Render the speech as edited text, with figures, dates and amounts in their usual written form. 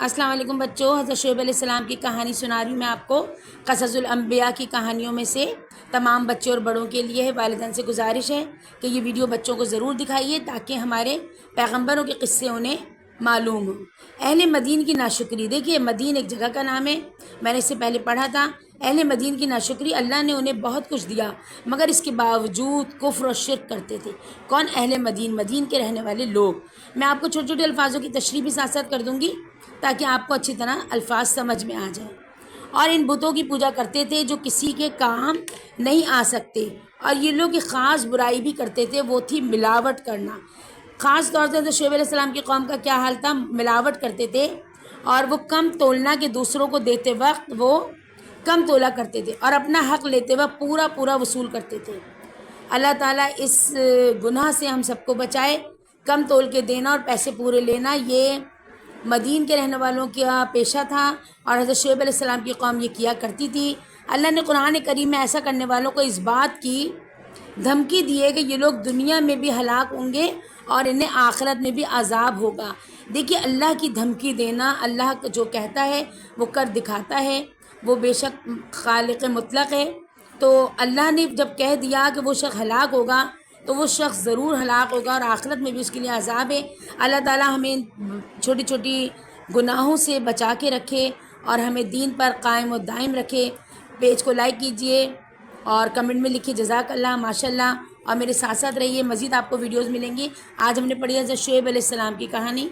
السلام علیکم بچوں، حضرت شعیب علیہ السلام کی کہانی سنا رہی ہوں میں آپ کو۔ قصص الانبیاء کی کہانیوں میں سے تمام بچوں اور بڑوں کے لیے والدین سے گزارش ہے کہ یہ ویڈیو بچوں کو ضرور دکھائیے تاکہ ہمارے پیغمبروں کے قصے انہیں معلوم ہوں۔ اہل مدین کی ناشکری، دیکھیے مدین ایک جگہ کا نام ہے، میں نے اس سے پہلے پڑھا تھا۔ اہل مدین کی ناشکری، اللہ نے انہیں بہت کچھ دیا مگر اس کے باوجود کفر و شرک کرتے تھے۔ کون؟ اہل مدین، مدین کے رہنے والے لوگ۔ میں آپ کو چھوٹے چھوٹے الفاظوں کی تشریح بھی ساتھ ساتھ کر دوں گی تاکہ آپ کو اچھی طرح الفاظ سمجھ میں آ جائیں۔ اور ان بتوں کی پوجا کرتے تھے جو کسی کے کام نہیں آ سکتے، اور یہ لوگ ایک خاص برائی بھی کرتے تھے، وہ تھی ملاوٹ کرنا۔ خاص طور سے شعیب علیہ السلام کی قوم کا کیا حال تھا؟ ملاوٹ کرتے تھے، اور وہ کم تولنا کے دوسروں کو دیتے وقت وہ کم تولا کرتے تھے اور اپنا حق لیتے وقت پورا پورا وصول کرتے تھے۔ اللہ تعالیٰ اس گناہ سے ہم سب کو بچائے۔ کم تول کے دینا اور پیسے پورے لینا یہ مدین کے رہنے والوں کا پیشہ تھا، اور حضرت شعیب علیہ السلام کی قوم یہ کیا کرتی تھی۔ اللہ نے قرآن کریم میں ایسا کرنے والوں کو اس بات کی دھمکی دی ہے کہ یہ لوگ دنیا میں بھی ہلاک ہوں گے اور انہیں آخرت میں بھی عذاب ہوگا۔ دیکھیے اللہ کی دھمکی دینا، اللہ جو کہتا ہے وہ کر دکھاتا ہے، وہ بے شک خالق مطلق ہے۔ تو اللہ نے جب کہہ دیا کہ وہ شخص ہلاک ہوگا تو وہ شخص ضرور ہلاک ہوگا، اور آخرت میں بھی اس کے لیے عذاب ہے۔ اللہ تعالیٰ ہمیں چھوٹی چھوٹی گناہوں سے بچا کے رکھے اور ہمیں دین پر قائم و دائم رکھے۔ پیج کو لائک کیجئے اور کمنٹ میں لکھیے جزاک اللہ، ماشاء اللہ، اور میرے ساتھ ساتھ رہیے، مزید آپ کو ویڈیوز ملیں گی۔ آج ہم نے پڑھی حضرت شعیب علیہ السلام کی کہانی۔